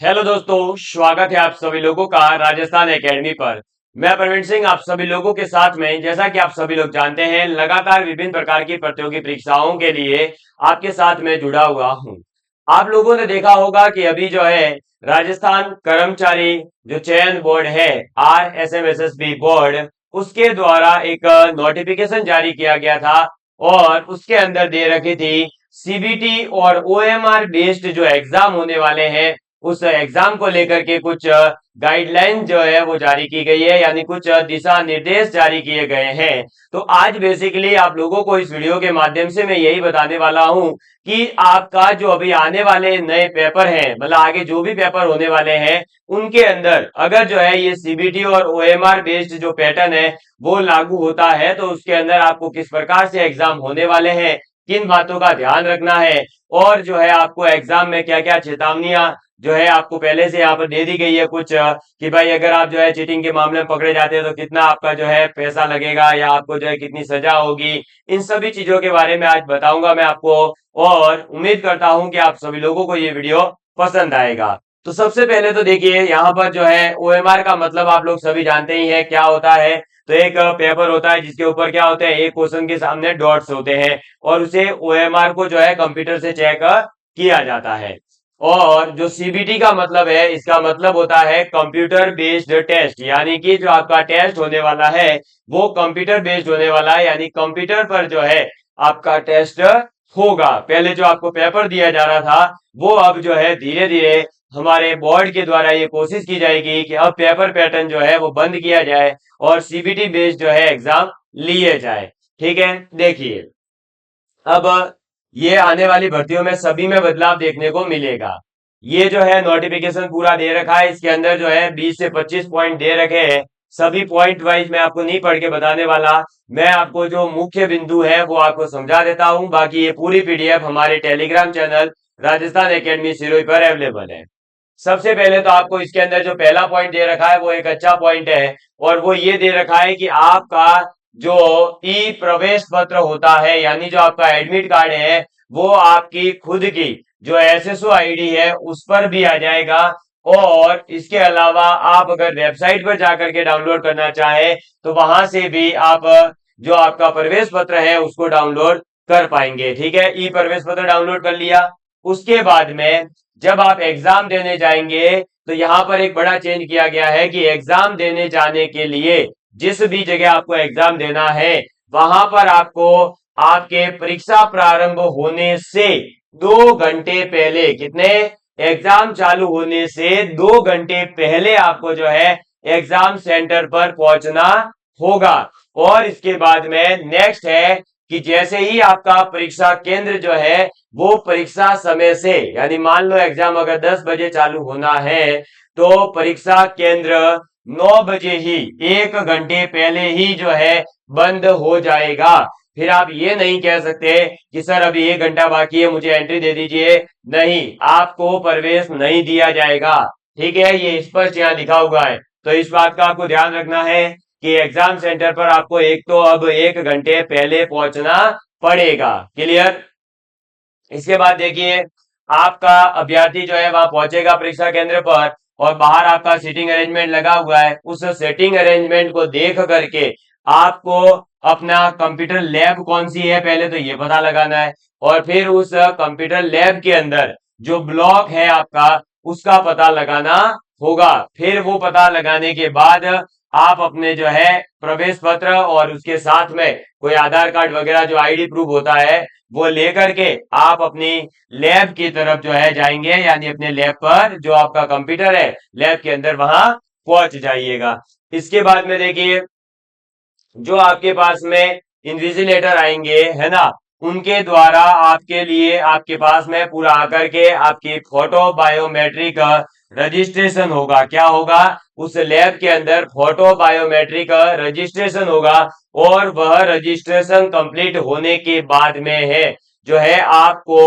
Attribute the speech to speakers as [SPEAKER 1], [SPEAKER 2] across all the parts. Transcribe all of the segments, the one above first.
[SPEAKER 1] Hello दोस्तों, स्वागत है आप सभी लोगों का राजस्थान एकेडमी पर। मैं प्रवीण सिंह आप सभी लोगों के साथ में, जैसा कि आप सभी लोग जानते हैं, लगातार विभिन्न प्रकार की प्रतियोगी परीक्षाओं के लिए आपके साथ में जुड़ा हुआ हूं। आप लोगों ने देखा होगा कि अभी जो है राजस्थान कर्मचारी जो चयन बोर्ड है, RSMSSB बोर्ड, उसके द्वारा एक नोटिफिकेशन जारी किया गया था और उसके अंदर दे रखी थी CBT और OMR बेस्ड जो एग्जाम होने वाले हैं, उस एग्जाम को लेकर के कुछ गाइडलाइन जो है वो जारी की गई है, यानी कुछ दिशा निर्देश जारी किए गए हैं। तो आज बेसिकली आप लोगों को इस वीडियो के माध्यम से मैं यही बताने वाला हूं कि आपका जो अभी आने वाले नए पेपर हैं, मतलब आगे जो भी पेपर होने वाले हैं, उनके अंदर अगर जो है ये CBT और OMR बेस्ड जो पैटर्न है वो लागू होता है, तो उसके अंदर आपको किस प्रकार से एग्जाम होने वाले हैं, किन बातों का ध्यान रखना है, और जो है आपको एग्जाम में क्या क्या चेतावनियां जो है आपको पहले से यहाँ पर दे दी गई है कुछ, कि भाई अगर आप जो है चीटिंग के मामले में पकड़े जाते हैं तो कितना आपका जो है पैसा लगेगा या आपको जो है कितनी सजा होगी। इन सभी चीजों के बारे में आज बताऊंगा मैं आपको, और उम्मीद करता हूं कि आप सभी लोगों को ये वीडियो पसंद आएगा। तो सबसे पहले तो देखिए, यहाँ पर जो है OMR का मतलब आप लोग सभी जानते ही है क्या होता है। तो एक पेपर होता है जिसके ऊपर क्या होता है, एक क्वेश्चन के सामने डॉट्स होते हैं और उसे OMR को जो है कंप्यूटर से चेक किया जाता है। और जो CBT का मतलब है, इसका मतलब होता है कंप्यूटर बेस्ड टेस्ट, यानी कि जो आपका टेस्ट होने वाला है वो कंप्यूटर बेस्ड होने वाला है, यानी कंप्यूटर पर जो है आपका टेस्ट होगा। पहले जो आपको पेपर दिया जा रहा था वो अब जो है धीरे धीरे हमारे बोर्ड के द्वारा ये कोशिश की जाएगी कि अब पेपर पैटर्न जो है वो बंद किया जाए और CBT बेस्ड जो है एग्जाम लिए जाए। ठीक है, देखिए अब ये आने वाली भर्तियों में सभी में बदलाव देखने को मिलेगा। ये जो है नोटिफिकेशन पूरा दे रखा है, इसके अंदर जो है 20 से 25 पॉइंट दे रखे हैं। सभी पॉइंट वाइज मैं आपको नहीं पढ़ के बताने वाला, मैं आपको जो मुख्य बिंदु है वो आपको समझा देता हूं। बाकी ये पूरी PDF हमारे Telegram channel Rajasthan academy Sirohi पर अवेलेबल है। सबसे पहले तो आपको इसके अंदर जो पहला पॉइंट दे रखा है वो एक अच्छा पॉइंट है, और वो ये दे रखा है कि आपका जो ई प्रवेश पत्र होता है, यानी जो आपका एडमिट कार्ड है, वो आपकी खुद की जो SSO ID है उस पर भी आ जाएगा। और इसके अलावा आप अगर वेबसाइट पर जाकर के डाउनलोड करना चाहे तो वहां से भी आप जो आपका प्रवेश पत्र है उसको डाउनलोड कर पाएंगे। ठीक है, ई प्रवेश पत्र डाउनलोड कर लिया। उसके बाद में जब आप एग्जाम देने जाएंगे तो यहाँ पर एक बड़ा चेंज किया गया है कि एग्जाम देने जाने के लिए जिस भी जगह आपको एग्जाम देना है वहां पर आपको आपके परीक्षा प्रारंभ होने से 2 घंटे पहले, कितने, एग्जाम चालू होने से 2 घंटे पहले आपको जो है एग्जाम सेंटर पर पहुंचना होगा। और इसके बाद में नेक्स्ट है कि जैसे ही आपका परीक्षा केंद्र जो है वो परीक्षा समय से, यानी मान लो एग्जाम अगर 10 बजे चालू होना है तो परीक्षा केंद्र 9 बजे ही, 1 घंटे पहले ही जो है बंद हो जाएगा। फिर आप ये नहीं कह सकते कि सर अभी 1 घंटा बाकी है मुझे एंट्री दे दीजिए, नहीं, आपको प्रवेश नहीं दिया जाएगा। ठीक है, ये स्पष्ट यहाँ लिखा हुआ है। तो इस बात का आपको ध्यान रखना है कि एग्जाम सेंटर पर आपको एक तो अब 1 घंटे पहले पहुंचना पड़ेगा। क्लियर। इसके बाद देखिए, आपका अभ्यर्थी जो है वहां पहुंचेगा परीक्षा केंद्र पर और बाहर आपका सीटिंग अरेंजमेंट लगा हुआ है। उस सीटिंग अरेंजमेंट को देख करके आपको अपना कंप्यूटर लैब कौन सी है पहले तो ये पता लगाना है, और फिर उस कंप्यूटर लैब के अंदर जो ब्लॉक है आपका उसका पता लगाना होगा। फिर वो पता लगाने के बाद आप अपने जो है प्रवेश पत्र और उसके साथ में कोई आधार कार्ड वगैरह जो ID प्रूफ होता है वो लेकर के आप अपनी लैब की तरफ जो है जाएंगे, यानी अपने लैब पर जो आपका कंप्यूटर है लैब के अंदर वहां पहुंच जाइएगा। इसके बाद में देखिए, जो आपके पास में इन्विजिलेटर आएंगे है ना, उनके द्वारा आपके लिए आपके पास में पूरा आकर के आपकी फोटो बायोमेट्रिक रजिस्ट्रेशन होगा। क्या होगा, उस लैब के अंदर फोटो बायोमेट्रिक रजिस्ट्रेशन होगा, और वह रजिस्ट्रेशन कंप्लीट होने के बाद में है जो है आपको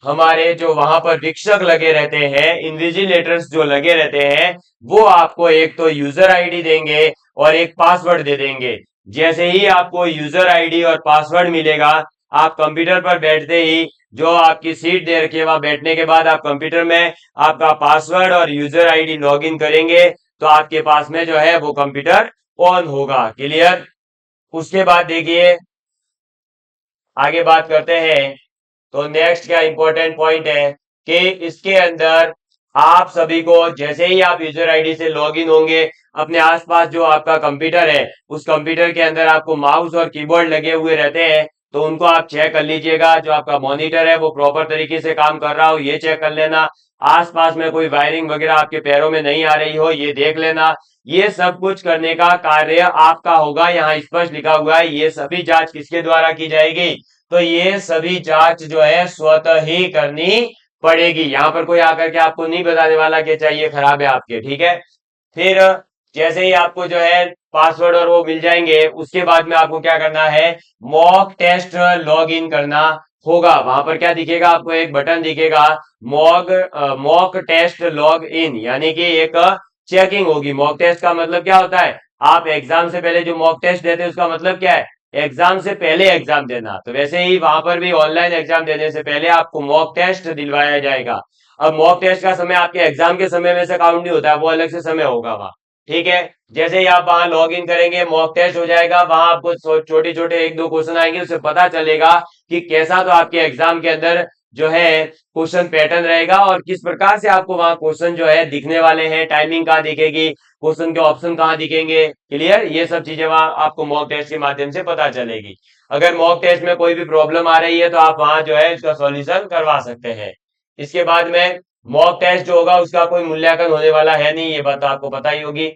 [SPEAKER 1] हमारे जो वहां पर शिक्षक लगे रहते हैं, इन्विजिलेटर्स जो लगे रहते हैं, वो आपको एक तो यूजर ID देंगे और एक पासवर्ड दे देंगे। जैसे ही आपको यूजर ID और पासवर्ड मिलेगा, आप कंप्यूटर पर बैठते ही जो आपकी सीट दे रखी है वहां बैठने के बाद आप कंप्यूटर में आपका पासवर्ड और यूजर आईडी लॉग इन करेंगे तो आपके पास में जो है वो कंप्यूटर ऑन होगा। क्लियर। उसके बाद देखिए आगे बात करते हैं। तो नेक्स्ट क्या इंपॉर्टेंट पॉइंट है कि इसके अंदर आप सभी को जैसे ही आप यूजर आईडी से लॉगिन होंगे अपने आसपास जो आपका कंप्यूटर है उस कंप्यूटर के अंदर आपको माउस और कीबोर्ड लगे हुए रहते हैं तो उनको आप चेक कर लीजिएगा। जो आपका मॉनिटर है वो प्रॉपर तरीके से काम कर रहा हो ये चेक कर लेना। आसपास में कोई वायरिंग वगैरह आपके पैरों में नहीं आ रही हो ये देख लेना। ये सब कुछ करने का कार्य आपका होगा। यहाँ स्पष्ट लिखा हुआ है ये सभी जांच किसके द्वारा की जाएगी। तो ये सभी जांच जो है स्वतः ही करनी पड़ेगी। यहाँ पर कोई आकर के आपको नहीं बताने वाला कि चाहिए खराब है आपके। ठीक है। फिर जैसे ही आपको जो है पासवर्ड और वो मिल जाएंगे उसके बाद में आपको क्या करना है मॉक टेस्ट लॉग इन करना होगा। वहां पर क्या दिखेगा आपको एक बटन दिखेगा मॉक टेस्ट लॉग इन यानी कि एक चेकिंग होगी। मॉक टेस्ट का मतलब क्या होता है आप एग्जाम से पहले जो मॉक टेस्ट देते हैं उसका मतलब क्या है एग्जाम से पहले एग्जाम देना। तो वैसे ही वहां पर भी ऑनलाइन एग्जाम देने से पहले आपको मॉक टेस्ट दिलवाया जाएगा। अब मॉक टेस्ट का समय आपके एग्जाम के समय में से काउंट नहीं होता है वो अलग से समय होगा वहां। ठीक है। जैसे ही आप वहां लॉग इन करेंगे मॉक टेस्ट हो जाएगा वहां आपको छोटे छोटे एक दो क्वेश्चन आएंगे उससे पता चलेगा कि कैसा तो आपके एग्जाम के अंदर जो है क्वेश्चन पैटर्न रहेगा और किस प्रकार से आपको वहां क्वेश्चन जो है दिखने वाले हैं टाइमिंग कहाँ दिखेगी क्वेश्चन के ऑप्शन कहाँ दिखेंगे। क्लियर। ये सब चीजें वहां आपको मॉक टेस्ट के माध्यम से पता चलेगी। अगर मॉक टेस्ट में कोई भी प्रॉब्लम आ रही है तो आप वहां जो है इसका सॉल्यूशन करवा सकते हैं। इसके बाद में मॉक टेस्ट जो होगा उसका कोई मूल्यांकन होने वाला है नहीं ये बात तो आपको पता ही होगी।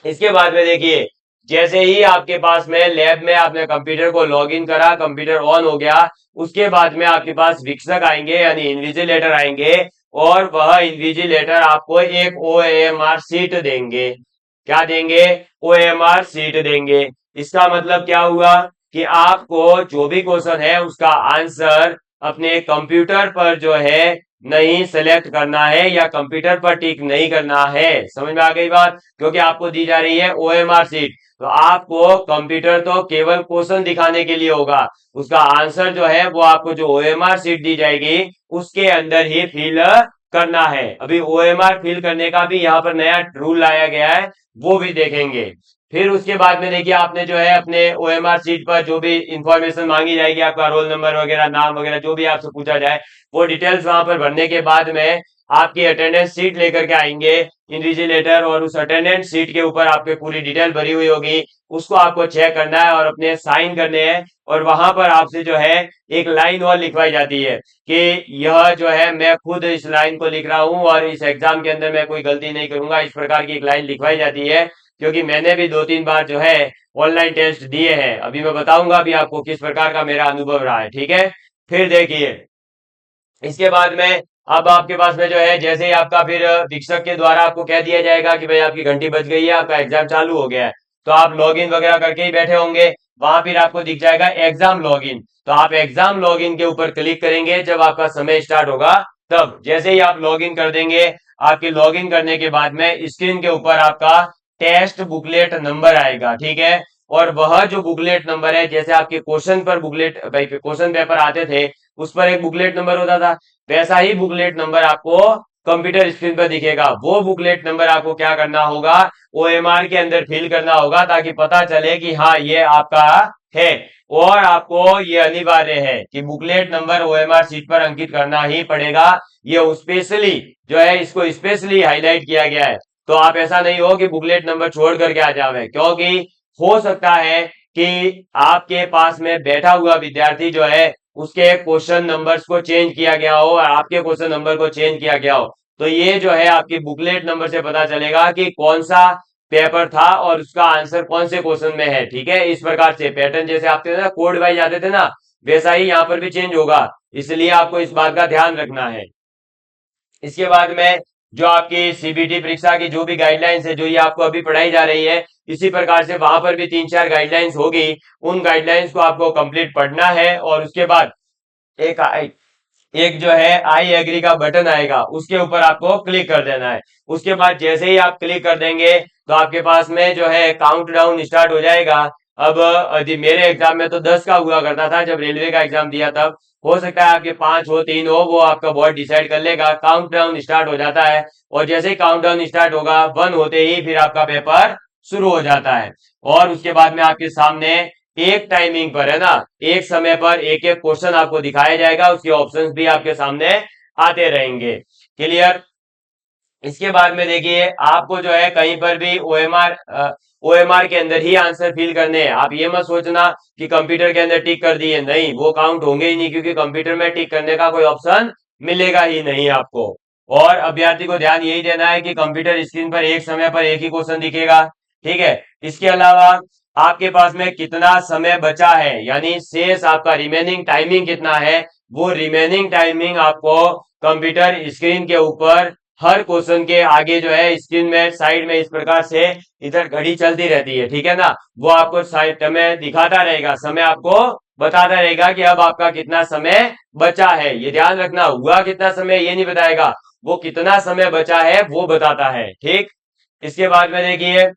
[SPEAKER 1] इसके बाद में देखिए जैसे ही आपके पास में लैब में आपने कंप्यूटर को लॉगिन करा कंप्यूटर ऑन हो गया उसके बाद में आपके पास वीक्षक आएंगे यानी इन्विजिलेटर आएंगे और वह इन्विजिलेटर आपको एक ओएमआर सीट देंगे। क्या देंगे ओएमआर सीट देंगे। इसका मतलब क्या हुआ कि आपको जो भी क्वेश्चन है उसका आंसर अपने कंप्यूटर पर जो है नहीं सेलेक्ट करना है या कंप्यूटर पर टिक नहीं करना है। समझ में आ गई बात। क्योंकि आपको दी जा रही है ओएमआर सीट तो आपको कंप्यूटर तो केवल क्वेश्चन दिखाने के लिए होगा उसका आंसर जो है वो आपको जो ओएमआर सीट दी जाएगी उसके अंदर ही फिल करना है। अभी ओएमआर फिल करने का भी यहाँ पर नया रूल लाया गया है वो भी देखेंगे। फिर उसके बाद में देखिए आपने जो है अपने ओएमआर सीट पर जो भी इंफॉर्मेशन मांगी जाएगी आपका रोल नंबर वगैरह नाम वगैरह जो भी आपसे पूछा जाए वो डिटेल्स वहां पर भरने के बाद में आपकी अटेंडेंस सीट लेकर के आएंगे इन्विजिलेटर और उस अटेंडेंस सीट के ऊपर आपकी पूरी डिटेल भरी हुई होगी उसको आपको चेक करना है और अपने साइन करने हैं। और वहां पर आपसे जो है एक लाइन और लिखवाई जाती है कि यह जो है मैं खुद इस लाइन को लिख रहा हूं और इस एग्जाम के अंदर मैं कोई गलती नहीं करूंगा। इस प्रकार की एक लाइन लिखवाई जाती है क्योंकि मैंने भी 2-3 बार जो है ऑनलाइन टेस्ट दिए हैं। अभी मैं बताऊंगा अभी आपको किस प्रकार का मेरा अनुभव रहा है। ठीक है। फिर देखिए इसके बाद में अब आपके पास में जो है जैसे ही आपका फिर शिक्षक के द्वारा आपको कह दिया जाएगा कि भाई आपकी घंटी बज गई है आपका एग्जाम चालू हो गया है तो आप लॉगिन वगैरह करके ही बैठे होंगे। वहां फिर आपको दिख जाएगा एग्जाम लॉगिन तो आप एग्जाम लॉगिन के ऊपर क्लिक करेंगे जब आपका समय स्टार्ट होगा तब। जैसे ही आप लॉगिन कर देंगे आपके लॉगिन करने के बाद में स्क्रीन के ऊपर आपका टेस्ट बुकलेट नंबर आएगा। ठीक है। और वह जो बुकलेट नंबर है जैसे आपके क्वेश्चन पर बुकलेट क्वेश्चन पेपर आते थे उस पर एक बुकलेट नंबर होता था वैसा ही बुकलेट नंबर आपको कंप्यूटर स्क्रीन पर दिखेगा। वो बुकलेट नंबर आपको क्या करना होगा ओएमआर के अंदर फिल करना होगा ताकि पता चले कि हाँ ये आपका है। और आपको ये अनिवार्य है कि बुकलेट नंबर ओएमआर सीट पर अंकित करना ही पड़ेगा। ये स्पेशली जो है इसको स्पेशली हाईलाइट किया गया है। तो आप ऐसा नहीं हो कि बुकलेट नंबर छोड़ करके आ जावे क्योंकि हो सकता है कि आपके पास में बैठा हुआ विद्यार्थी जो है उसके क्वेश्चन नंबर्स को चेंज किया गया हो और आपके क्वेश्चन नंबर को चेंज किया गया हो तो ये जो है आपकी बुकलेट नंबर से पता चलेगा कि कौन सा पेपर था और उसका आंसर कौन से क्वेश्चन में है। ठीक है। इस प्रकार से पैटर्न जैसे आपके ना कोड वाइज आते थे ना वैसा ही यहाँ पर भी चेंज होगा इसलिए आपको इस बात का ध्यान रखना है। इसके बाद में जो आपकी सीबीटी परीक्षा की जो भी गाइडलाइंस है जो ये आपको अभी पढ़ाई जा रही है इसी प्रकार से वहां पर भी 3-4 गाइडलाइंस होगी। उन गाइडलाइंस को आपको कंप्लीट पढ़ना है और उसके बाद एक एक जो है आई एग्री का बटन आएगा उसके ऊपर आपको क्लिक कर देना है। उसके बाद जैसे ही आप क्लिक कर देंगे तो आपके पास में जो है काउंट डाउन स्टार्ट हो जाएगा अब यदि मेरे एग्जाम में तो 10 का हुआ करता था जब रेलवे का एग्जाम दिया तब। हो सकता है आपके 5 हो 3 हो, वो आपका बोर्ड डिसाइड कर लेगा। काउंट डाउन स्टार्ट हो जाता है और जैसे ही काउंट डाउन स्टार्ट होगा 1 होते ही फिर आपका पेपर शुरू हो जाता है। और उसके बाद में आपके सामने एक टाइमिंग पर, है ना, एक समय पर एक एक क्वेश्चन आपको दिखाया जाएगा, उसके ऑप्शंस भी आपके सामने आते रहेंगे। क्लियर? इसके बाद में देखिए आपको जो है कहीं पर भी ओएमआर के अंदर ही आंसर फिल करने हैं। आप ये मत सोचना कि कंप्यूटर के अंदर टिक कर दिए, नहीं, वो काउंट होंगे ही नहीं, क्योंकि कंप्यूटर में टिक करने का कोई ऑप्शन मिलेगा ही नहीं आपको। और अभ्यर्थी को ध्यान यही देना है कि कंप्यूटर स्क्रीन पर एक समय पर एक ही क्वेश्चन दिखेगा। ठीक है? इसके अलावा आपके पास में कितना समय बचा है, यानी शेष आपका रिमेनिंग टाइमिंग कितना है, वो रिमेनिंग टाइमिंग आपको कंप्यूटर स्क्रीन के ऊपर हर क्वेश्चन के आगे जो है स्क्रीन में साइड में इस प्रकार से इधर घड़ी चलती रहती है। ठीक है ना? वो आपको साइड में दिखाता रहेगा, समय आपको बताता रहेगा कि अब आपका कितना समय बचा है। ये ध्यान रखना, हुआ कितना समय ये नहीं बताएगा, वो कितना समय बचा है वो बताता है। ठीक? इसके बाद में देखिए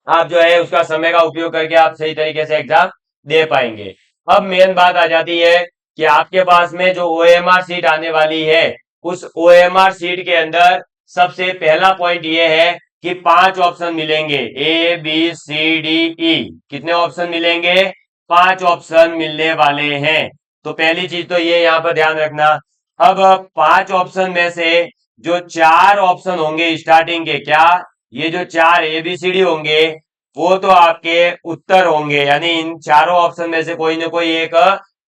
[SPEAKER 1] आप जो है उसका समय का उपयोग करके आप सही तरीके से एग्जाम दे पाएंगे। अब मेन बात आ जाती है कि आपके पास में जो ओएमआर सीट आने वाली है, उस ओएमआर सीट के अंदर सबसे पहला पॉइंट ये है कि 5 ऑप्शन मिलेंगे, A B C D E. कितने ऑप्शन मिलेंगे? 5 ऑप्शन मिलने वाले हैं। तो पहली चीज तो ये यहाँ पर ध्यान रखना। अब 5 ऑप्शन में से जो 4 ऑप्शन होंगे स्टार्टिंग के, क्या ये जो 4 एबीसीडी होंगे वो तो आपके उत्तर होंगे, यानी इन चारों ऑप्शन में से कोई ना कोई एक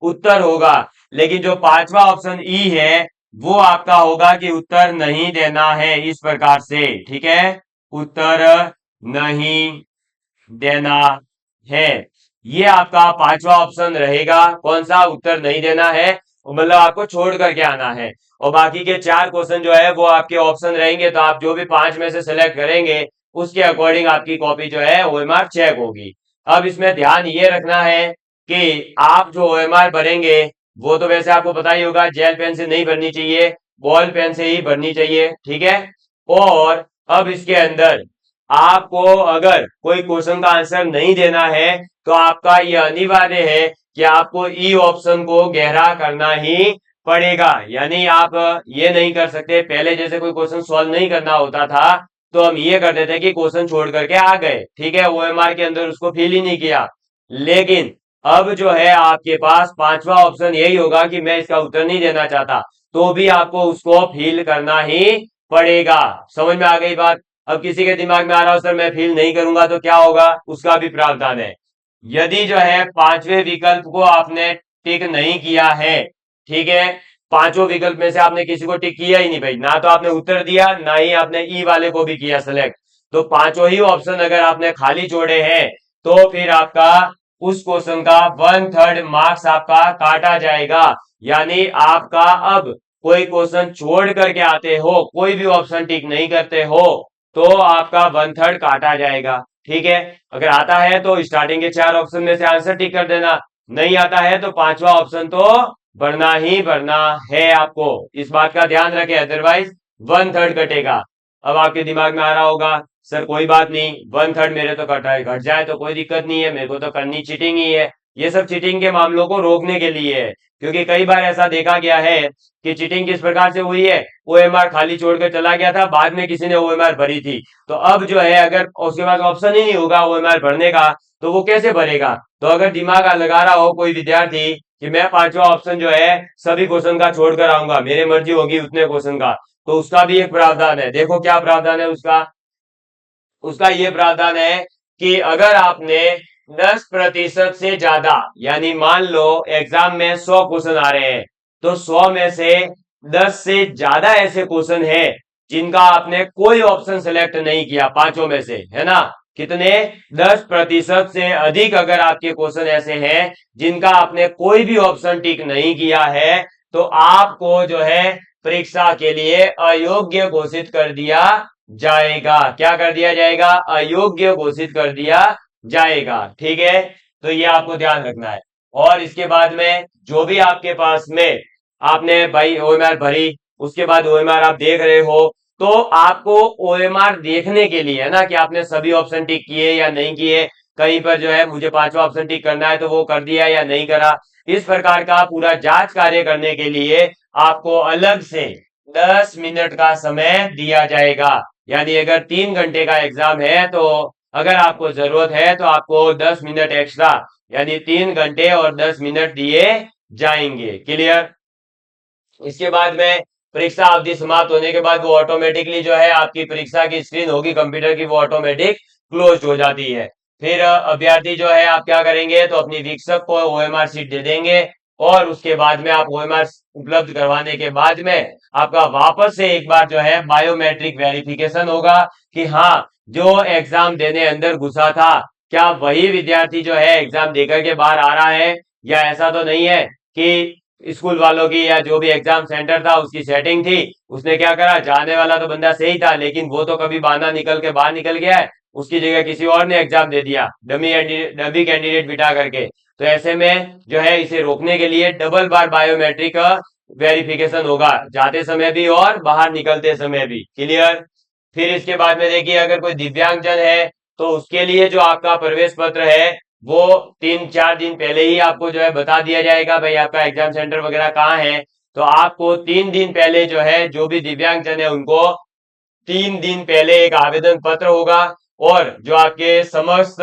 [SPEAKER 1] उत्तर होगा। लेकिन जो पांचवा ऑप्शन ई है वो आपका होगा कि उत्तर नहीं देना है, इस प्रकार से। ठीक है? उत्तर नहीं देना है, ये आपका पांचवा ऑप्शन रहेगा। कौन सा? उत्तर नहीं देना है, मतलब आपको छोड़ करके आना है। और बाकी के 4 क्वेश्चन जो है वो आपके ऑप्शन रहेंगे, तो आप जो भी 5 में से सिलेक्ट करेंगे उसके अकॉर्डिंग आपकी कॉपी जो है ओएमआर चेक होगी। अब इसमें ध्यान ये रखना है कि आप जो ओएमआर भरेंगे वो तो वैसे आपको पता ही होगा, जेल पेन से नहीं भरनी चाहिए, बॉल पेन से ही भरनी चाहिए। ठीक है? और अब इसके अंदर आपको अगर कोई क्वेश्चन का आंसर नहीं देना है तो आपका यह अनिवार्य है कि आपको ई ऑप्शन को गहरा करना ही पड़ेगा। यानी आप ये नहीं कर सकते, पहले जैसे कोई क्वेश्चन सॉल्व नहीं करना होता था तो हम ये कर देते कि क्वेश्चन छोड़ करके आ गए, ठीक है, ओएमआर के अंदर उसको फिल ही नहीं किया। लेकिन अब जो है आपके पास पांचवा ऑप्शन यही होगा कि मैं इसका उत्तर नहीं देना चाहता, तो भी आपको उसको फिल करना ही पड़ेगा। समझ में आ गई बात? अब किसी के दिमाग में आ रहा हो सर मैं फिल नहीं करूंगा तो क्या होगा, उसका भी प्रावधान है। यदि जो है पांचवें विकल्प को आपने टिक नहीं किया है, ठीक है, पांचों विकल्प में से आपने किसी को टिक किया ही नहीं भाई, ना तो आपने उत्तर दिया ना ही आपने ई वाले को भी किया सेलेक्ट, तो पांचों ही ऑप्शन अगर आपने खाली छोड़े हैं तो फिर आपका उस क्वेश्चन का 1/3 मार्क्स आपका काटा जाएगा। यानी आपका अब कोई क्वेश्चन छोड़ करके आते हो, कोई भी ऑप्शन टिक नहीं करते हो, तो आपका 1/3 काटा जाएगा। ठीक है? अगर आता है तो स्टार्टिंग के 4 ऑप्शन में से आंसर टिक कर देना, नहीं आता है तो पांचवा ऑप्शन तो भरना ही भरना है आपको। इस बात का ध्यान रखें, अदरवाइज 1/3 कटेगा। अब आपके दिमाग में आ रहा होगा सर कोई बात नहीं, 1/3 मेरे तो कटा है, घट जाए तो कोई दिक्कत नहीं है, मेरे को तो करनी चीटिंग ही है। ये सब चीटिंग के मामलों को रोकने के लिए है, क्योंकि कई बार ऐसा देखा गया है कि चीटिंग किस प्रकार से हुई है, ओएमआर खाली छोड़कर चला गया था, बाद में किसी ने ओएमआर भरी थी, तो अब जो है अगर उसके पास ऑप्शन ही नहीं होगा ओएमआर भरने का तो वो कैसे भरेगा। तो अगर दिमाग लगा रहा हो कोई विद्यार्थी कि मैं पांचवा ऑप्शन जो है सभी क्वेश्चन का छोड़कर आऊंगा, मेरी मर्जी होगी उतने क्वेश्चन का, तो उसका भी एक प्रावधान है। देखो क्या प्रावधान है उसका? उसका ये प्रावधान है कि अगर आपने 10% से ज्यादा, यानी मान लो एग्जाम में 100 क्वेश्चन आ रहे हैं, तो 100 में से 10 से ज्यादा ऐसे क्वेश्चन है जिनका आपने कोई ऑप्शन सेलेक्ट नहीं किया, पांचों में से, है ना, कितने, 10% से अधिक अगर आपके क्वेश्चन ऐसे हैं जिनका आपने कोई भी ऑप्शन टिक नहीं किया है, तो आपको जो है परीक्षा के लिए अयोग्य घोषित कर दिया जाएगा। क्या कर दिया जाएगा? अयोग्य घोषित कर दिया जाएगा। ठीक है? तो ये आपको ध्यान रखना है। और इसके बाद में जो भी आपके पास में आपने भाई ओएमआर भरी, उसके बाद ओएमआर आप देख रहे हो, तो आपको ओएमआर देखने के लिए, है ना, कि आपने सभी ऑप्शन टिक किए या नहीं किए, कहीं पर जो है मुझे पांचवा ऑप्शन टिक करना है तो वो कर दिया या नहीं करा। इस प्रकार का पूरा जांच कार्य करने के लिए आपको अलग से 10 मिनट का समय दिया जाएगा। यानी अगर 3 घंटे का एग्जाम है तो अगर आपको जरूरत है तो आपको 10 मिनट एक्स्ट्रा यानी 3 घंटे और 10 मिनट दिए जाएंगे। क्लियर? इसके बाद में परीक्षा अवधि समाप्त होने के बाद वो ऑटोमेटिकली जो है आपकी परीक्षा की स्क्रीन होगी कंप्यूटर की, वो ऑटोमेटिक क्लोज हो जाती है। फिर अभ्यर्थी जो है आप क्या करेंगे तो अपनी वीक्षक को ओएमआर सीट दे देंगे और उसके बाद में आप ओएमआर उपलब्ध करवाने के बाद में आपका वापस से एक बार जो है बायोमेट्रिक वेरिफिकेशन होगा कि हाँ जो एग्जाम देने अंदर घुसा था क्या वही विद्यार्थी जो है एग्जाम देकर के बाहर आ रहा है, या ऐसा तो नहीं है कि स्कूल वालों की या जो भी एग्जाम सेंटर था उसकी सेटिंग थी, उसने क्या करा, जाने वाला तो बंदा सही था लेकिन वो तो कभी बहाना निकल के बाहर निकल गया है, उसकी जगह किसी और ने एग्जाम दे दिया डमी कैंडिडेट बिठा करके। तो ऐसे में जो है इसे रोकने के लिए डबल बार बायोमेट्रिक वेरिफिकेशन होगा, जाते समय भी और बाहर निकलते समय भी। क्लियर? फिर इसके बाद में देखिए अगर कोई दिव्यांगजन है तो उसके लिए जो आपका प्रवेश पत्र है वो 3-4 दिन पहले ही आपको जो है बता दिया जाएगा भाई आपका एग्जाम सेंटर वगैरह कहाँ है। तो आपको 3 दिन पहले जो है जो भी दिव्यांगजन है उनको 3 दिन पहले एक आवेदन पत्र होगा और जो आपके समस्त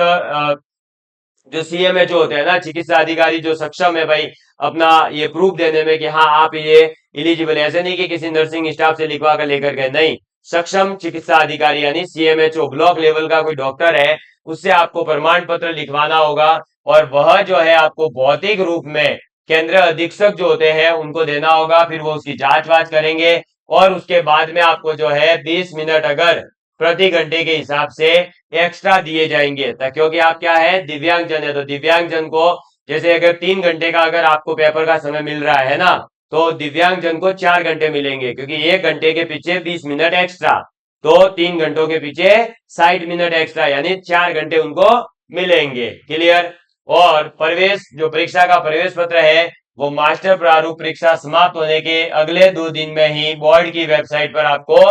[SPEAKER 1] जो सीएमएचओ होते हैं ना, चिकित्सा अधिकारी जो सक्षम है भाई अपना ये प्रूफ देने में कि हाँ आप ये इलिजिबल, ऐसे नहीं कि किसी नर्सिंग स्टाफ से लिखवा कर लेकर गए, नहीं, सक्षम चिकित्सा अधिकारी यानी सीएमएचओ ब्लॉक लेवल का कोई डॉक्टर है उससे आपको प्रमाण पत्र लिखवाना होगा और वह जो है आपको भौतिक रूप में केंद्र अधीक्षक जो होते हैं उनको देना होगा। फिर वो उसकी जांच वाच करेंगे और उसके बाद में आपको जो है 20 मिनट अगर प्रति घंटे के हिसाब से एक्स्ट्रा दिए जाएंगे, क्योंकि आप क्या है दिव्यांगजन है तो दिव्यांगजन को जैसे अगर 3 घंटे का अगर आपको पेपर का समय मिल रहा है ना तो दिव्यांगजन को 4 घंटे मिलेंगे क्योंकि 1 घंटे के पीछे 20 मिनट एक्स्ट्रा, तो 3 घंटों के पीछे 60 मिनट एक्स्ट्रा यानी 4 घंटे उनको मिलेंगे। क्लियर? और प्रवेश जो परीक्षा का प्रवेश पत्र है वो मास्टर प्रारूप परीक्षा समाप्त होने के अगले 2 दिन में ही बोर्ड की वेबसाइट पर आपको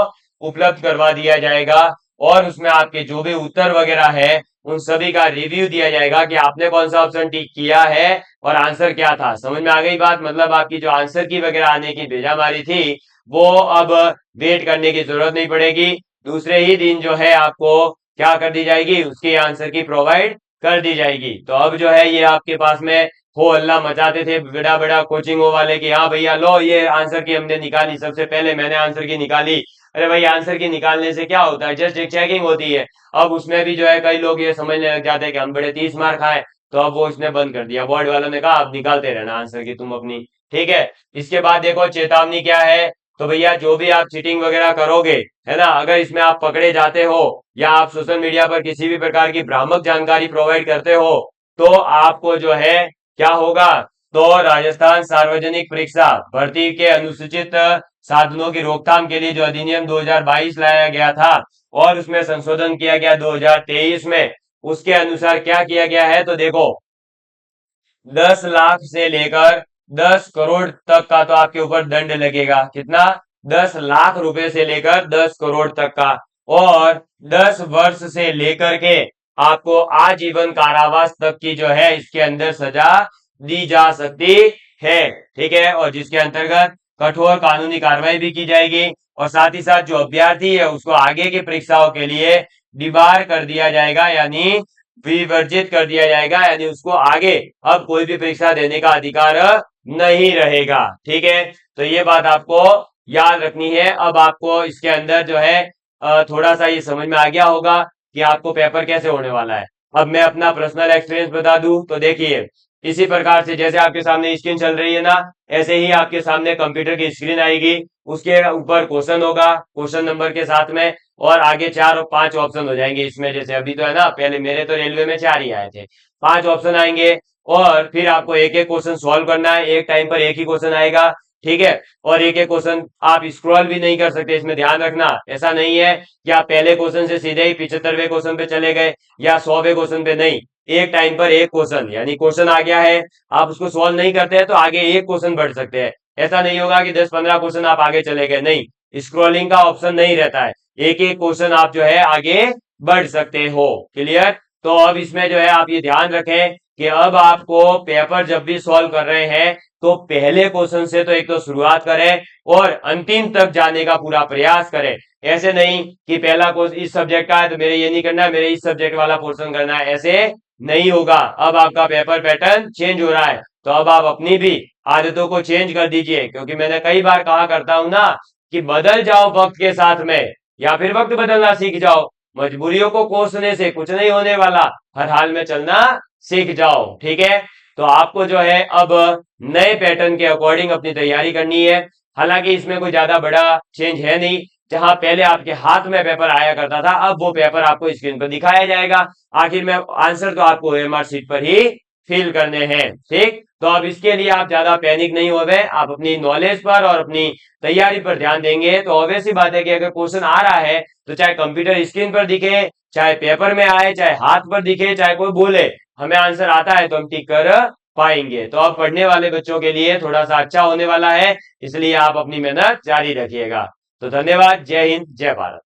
[SPEAKER 1] उपलब्ध करवा दिया जाएगा और उसमें आपके जो भी उत्तर वगैरह है उन सभी का रिव्यू दिया जाएगा कि आपने कौन सा ऑप्शन टिक किया है और आंसर क्या था। समझ में आ गई बात? मतलब आपकी जो आंसर की वगैरह आने की भेजामारी थी वो अब वेट करने की जरूरत नहीं पड़ेगी, दूसरे ही दिन जो है आपको क्या कर दी जाएगी, उसकी आंसर की प्रोवाइड कर दी जाएगी। तो अब जो है ये आपके पास में हो हल्ला मचाते थे बड़ा बड़ा कोचिंगों वाले कि हाँ भैया लो ये आंसर की हमने निकाली, सबसे पहले मैंने आंसर की निकाली। अरे भाई आंसर की निकालने से क्या होता है, जस्ट एक चेकिंग होती है। अब उसमें भी जो है कई लोग ये समझने लग जाते हैं कि हम बड़े 30 मार्क आए, तो अब वो इसने बंद कर दिया, बोर्ड वालों ने कहा आप निकालते रहना आंसर की तुम अपनी। ठीक है, इसके बाद देखो चेतावनी क्या है, तो भैया जो भी आप चीटिंग वगैरह करोगे है ना, अगर इसमें आप पकड़े जाते हो या आप सोशल मीडिया पर किसी भी प्रकार की भ्रामक जानकारी प्रोवाइड करते हो तो आपको जो है क्या होगा, तो राजस्थान सार्वजनिक परीक्षा भर्ती के अनुसूचित साधनों की रोकथाम के लिए जो अधिनियम 2022 लाया गया था और उसमें संशोधन किया गया 2023 में, उसके अनुसार क्या किया गया है तो देखो 10 लाख से लेकर 10 करोड़ तक का तो आपके ऊपर दंड लगेगा। कितना? 10 लाख रुपए से लेकर 10 करोड़ तक का, और 10 वर्ष से लेकर के आपको आजीवन कारावास तक की जो है इसके अंदर सजा दी जा सकती है। ठीक है, और जिसके अंतर्गत कठोर कानूनी कार्रवाई भी की जाएगी और साथ ही साथ जो अभ्यर्थी है उसको आगे की परीक्षाओं के लिए डिबार कर दिया जाएगा यानी विवर्जित कर दिया जाएगा, यानी उसको आगे अब कोई भी परीक्षा देने का अधिकार नहीं रहेगा। ठीक है, तो ये बात आपको याद रखनी है। अब आपको इसके अंदर जो है थोड़ा सा ये समझ में आ गया होगा कि आपको पेपर कैसे होने वाला है। अब मैं अपना पर्सनल एक्सपीरियंस बता दूं तो देखिए इसी प्रकार से जैसे आपके सामने स्क्रीन चल रही है ना, ऐसे ही आपके सामने कंप्यूटर की स्क्रीन आएगी, उसके ऊपर क्वेश्चन होगा क्वेश्चन नंबर के साथ में, और आगे 4 और 5 ऑप्शन हो जाएंगे इसमें, जैसे अभी तो है ना, पहले मेरे तो रेलवे में 4 ही आए थे, 5 ऑप्शन आएंगे और फिर आपको एक एक क्वेश्चन सॉल्व करना है, एक टाइम पर एक ही क्वेश्चन आएगा। ठीक है, और एक एक क्वेश्चन आप स्क्रॉल भी नहीं कर सकते, इसमें ध्यान रखना, ऐसा नहीं है कि आप पहले क्वेश्चन से सीधे ही 75वें क्वेश्चन पे चले गए या 100वें क्वेश्चन पे, नहीं, एक टाइम पर एक क्वेश्चन, यानी क्वेश्चन आ गया है आप उसको सॉल्व नहीं करते हैं तो आगे एक क्वेश्चन बढ़ सकते हैं। ऐसा नहीं होगा कि 10-15 क्वेश्चन आप आगे चले गए, नहीं, स्क्रॉलिंग का ऑप्शन नहीं रहता है, एक एक क्वेश्चन आप जो है आगे बढ़ सकते हो। क्लियर? तो अब इसमें जो है आप ये ध्यान रखें कि अब आपको पेपर जब भी सॉल्व कर रहे हैं तो पहले क्वेश्चन से तो एक तो शुरुआत करें और अंतिम तक जाने का पूरा प्रयास करें। ऐसे नहीं कि पहला क्वेश्चन इस सब्जेक्ट का है तो मेरे ये नहीं करना है, मेरे इस सब्जेक्ट वाला पोर्शन करना है, ऐसे नहीं होगा। अब आपका पेपर पैटर्न चेंज हो रहा है तो अब आप अपनी भी आदतों को चेंज कर दीजिए, क्योंकि मैंने कई बार कहा करता हूं ना कि बदल जाओ वक्त के साथ में, या फिर वक्त बदलना सीख जाओ। मजबूरियों को कोसने से कुछ नहीं होने वाला, हर हाल में चलना सीख जाओ। ठीक है, तो आपको जो है अब नए पैटर्न के अकॉर्डिंग अपनी तैयारी करनी है। हालांकि इसमें कोई ज्यादा बड़ा चेंज है नहीं, जहां पहले आपके हाथ में पेपर आया करता था अब वो पेपर आपको स्क्रीन पर दिखाया जाएगा। आखिर में आंसर तो आपको ओएमआर शीट पर ही फिल करने हैं। ठीक, तो अब इसके लिए आप ज्यादा पैनिक नहीं हो गए, आप अपनी नॉलेज पर और अपनी तैयारी पर ध्यान देंगे तो ऑब्वियस सी बात है कि अगर क्वेश्चन आ रहा है तो चाहे कंप्यूटर स्क्रीन पर दिखे, चाहे पेपर में आए, चाहे हाथ पर दिखे, चाहे कोई बोले हमें आंसर आता है तो हम टिक कर पाएंगे। तो अब पढ़ने वाले बच्चों के लिए थोड़ा सा अच्छा होने वाला है, इसलिए आप अपनी मेहनत जारी रखिएगा। तो धन्यवाद, जय हिंद, जय भारत।